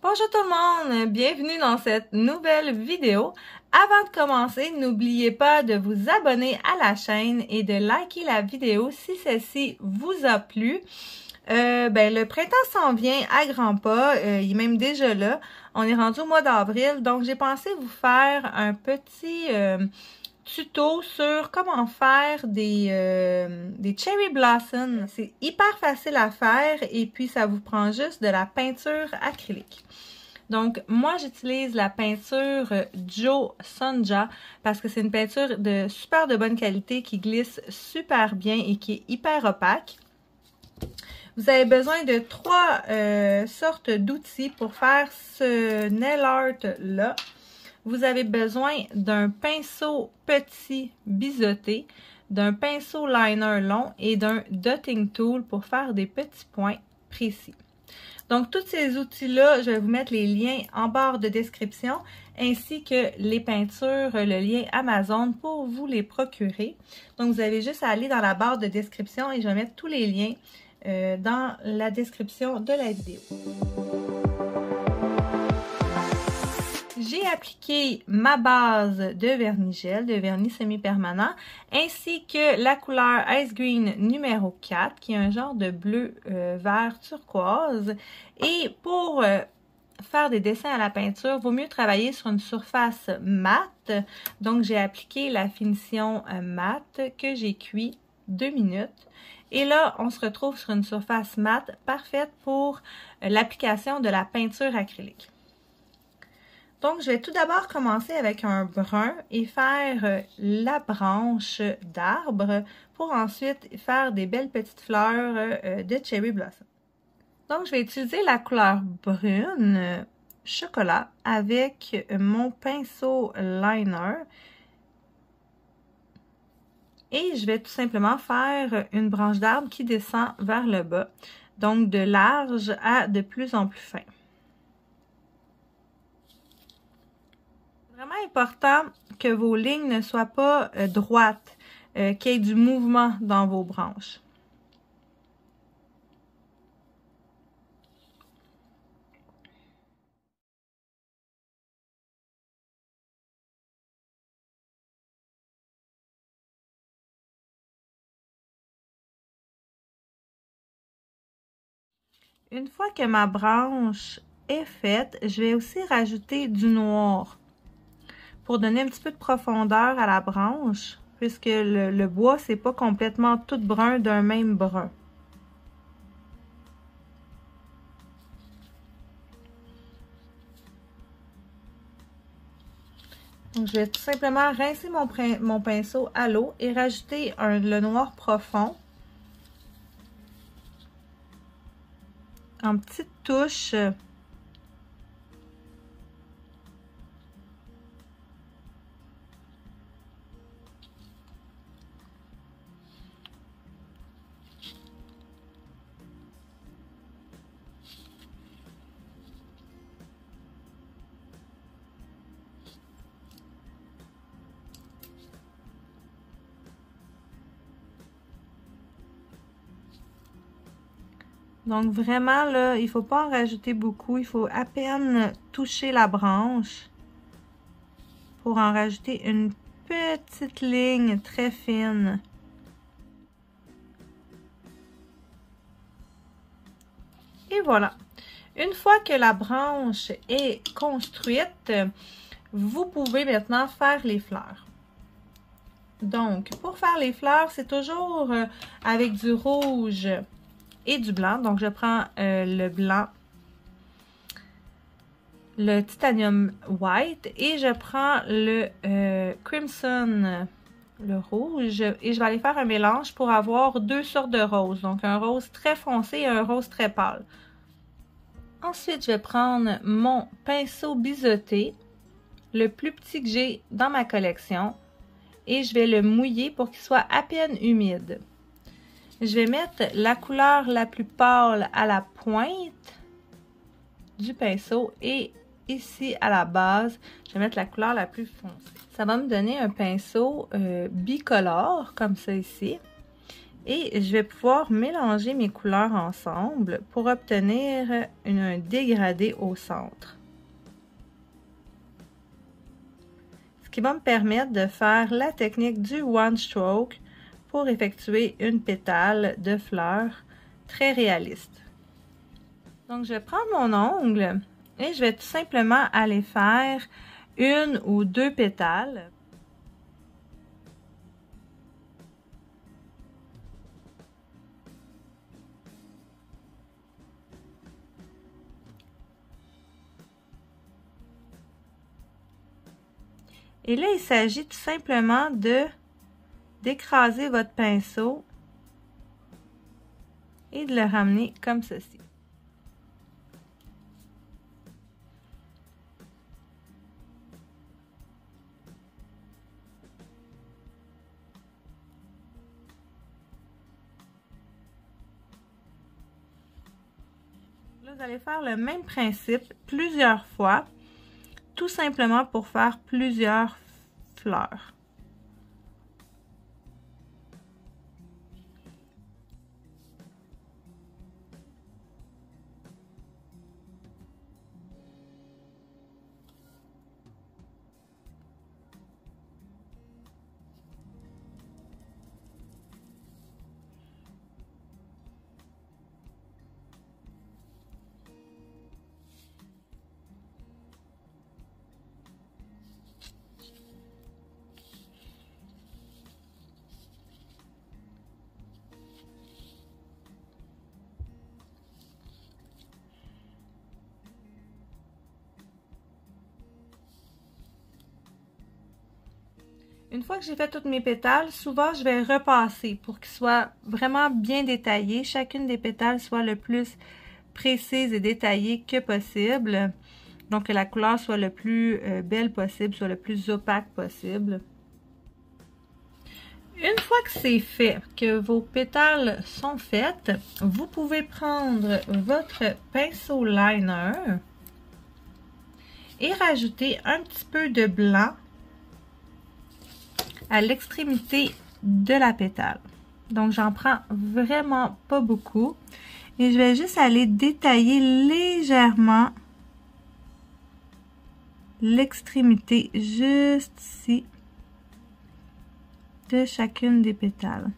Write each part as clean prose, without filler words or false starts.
Bonjour tout le monde, bienvenue dans cette nouvelle vidéo. Avant de commencer, n'oubliez pas de vous abonner à la chaîne et de liker la vidéo si celle-ci vous a plu. Le printemps s'en vient à grands pas, il est même déjà là. On est rendu au mois d'avril, donc j'ai pensé vous faire un petit tuto sur comment faire des cherry blossoms. C'est hyper facile à faire et puis ça vous prend juste de la peinture acrylique. Donc, moi, j'utilise la peinture Joe Sonja parce que c'est une peinture de super de bonne qualité qui glisse super bien et qui est hyper opaque. Vous avez besoin de trois sortes d'outils pour faire ce nail art-là. Vous avez besoin d'un pinceau petit biseauté, d'un pinceau liner long et d'un dotting tool pour faire des petits points précis. Donc, tous ces outils-là, je vais vous mettre les liens en barre de description, ainsi que les peintures, le lien Amazon pour vous les procurer. Donc, vous avez juste à aller dans la barre de description et je vais mettre tous les liens dans la description de la vidéo. J'ai appliqué ma base de vernis gel, de vernis semi-permanent, ainsi que la couleur Ice Green numéro 4, qui est un genre de bleu vert turquoise. Et pour faire des dessins à la peinture, il vaut mieux travailler sur une surface mate. Donc, j'ai appliqué la finition mate que j'ai cuit 2 minutes. Et là, on se retrouve sur une surface mate parfaite pour l'application de la peinture acrylique. Donc, je vais tout d'abord commencer avec un brun et faire la branche d'arbre pour ensuite faire des belles petites fleurs de cherry blossom. Donc, je vais utiliser la couleur brune chocolat avec mon pinceau liner. Et je vais tout simplement faire une branche d'arbre qui descend vers le bas. Donc, de large à de plus en plus fin. C'est vraiment important que vos lignes ne soient pas droites, qu'il y ait du mouvement dans vos branches. Une fois que ma branche est faite, je vais aussi rajouter du noir pour donner un petit peu de profondeur à la branche, puisque le bois, c'est pas complètement tout brun d'un même brun. Donc, je vais tout simplement rincer mon pinceau à l'eau et rajouter le noir profond en petites touches. Donc, vraiment, là, il ne faut pas en rajouter beaucoup. Il faut à peine toucher la branche pour en rajouter une petite ligne très fine. Et voilà. Une fois que la branche est construite, vous pouvez maintenant faire les fleurs. Donc, pour faire les fleurs, c'est toujours avec du rouge et du blanc. Donc, je prends le blanc, le titanium white et je prends le crimson, le rouge, et je vais aller faire un mélange pour avoir deux sortes de roses. Donc, un rose très foncé et un rose très pâle. Ensuite, je vais prendre mon pinceau biseauté, le plus petit que j'ai dans ma collection, et je vais le mouiller pour qu'il soit à peine humide. Je vais mettre la couleur la plus pâle à la pointe du pinceau et ici à la base, je vais mettre la couleur la plus foncée. Ça va me donner un pinceau bicolore comme ça ici. Et je vais pouvoir mélanger mes couleurs ensemble pour obtenir un dégradé au centre. Ce qui va me permettre de faire la technique du one stroke pour effectuer une pétale de fleurs très réaliste. Donc, je vais prendre mon ongle et je vais tout simplement aller faire une ou deux pétales. Et là, il s'agit tout simplement d'écraser votre pinceau et de le ramener comme ceci. Là, vous allez faire le même principe plusieurs fois, tout simplement pour faire plusieurs fleurs. Une fois que j'ai fait toutes mes pétales, souvent je vais repasser pour qu'ils soient vraiment bien détaillés. Chacune des pétales soit le plus précise et détaillée que possible. Donc que la couleur soit le plus belle possible, soit le plus opaque possible. Une fois que c'est fait, que vos pétales sont faites, vous pouvez prendre votre pinceau liner et rajouter un petit peu de blanc à l'extrémité de la pétale. Donc, j'en prends vraiment pas beaucoup. Et je vais juste aller détailler légèrement l'extrémité juste ici de chacune des pétales.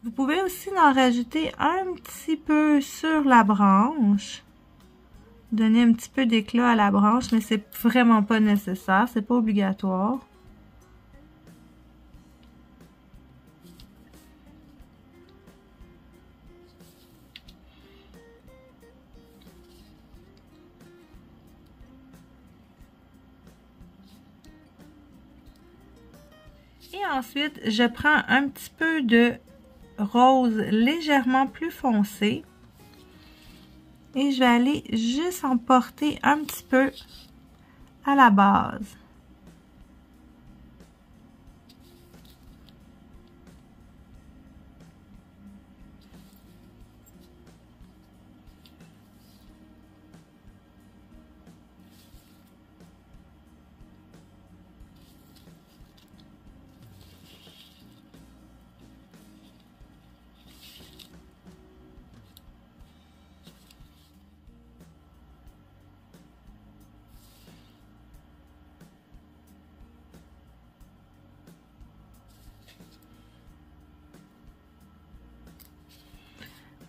Vous pouvez aussi en rajouter un petit peu sur la branche. Donner un petit peu d'éclat à la branche, mais c'est vraiment pas nécessaire, c'est pas obligatoire. Et ensuite, je prends un petit peu de rose légèrement plus foncé. Et je vais aller juste en porter un petit peu à la base.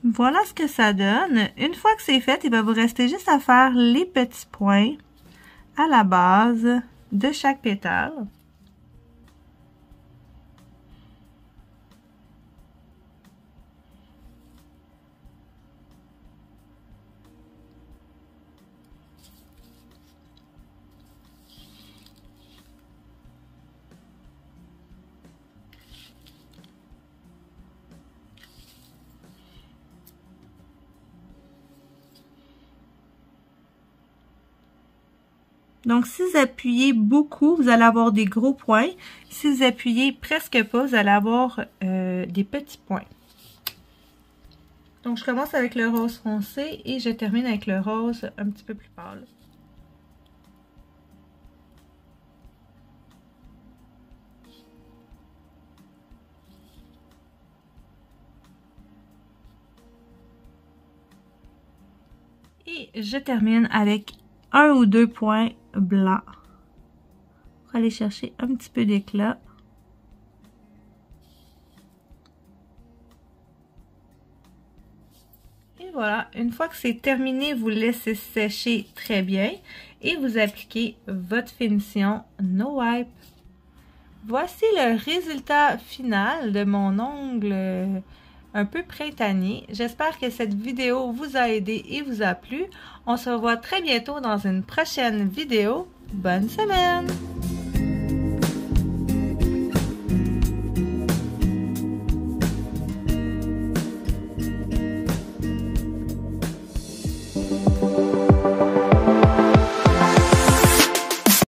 Voilà ce que ça donne. Une fois que c'est fait, il va vous rester juste à faire les petits points à la base de chaque pétale. Donc, si vous appuyez beaucoup, vous allez avoir des gros points. Si vous appuyez presque pas, vous allez avoir des petits points. Donc, je commence avec le rose foncé et je termine avec le rose un petit peu plus pâle. Et je termine avec 1 ou 2 points blancs pour aller chercher un petit peu d'éclat. Et voilà, une fois que c'est terminé, vous laissez sécher très bien et vous appliquez votre finition No Wipe. Voici le résultat final de mon ongle un peu printanier. J'espère que cette vidéo vous a aidé et vous a plu. On se revoit très bientôt dans une prochaine vidéo. Bonne semaine!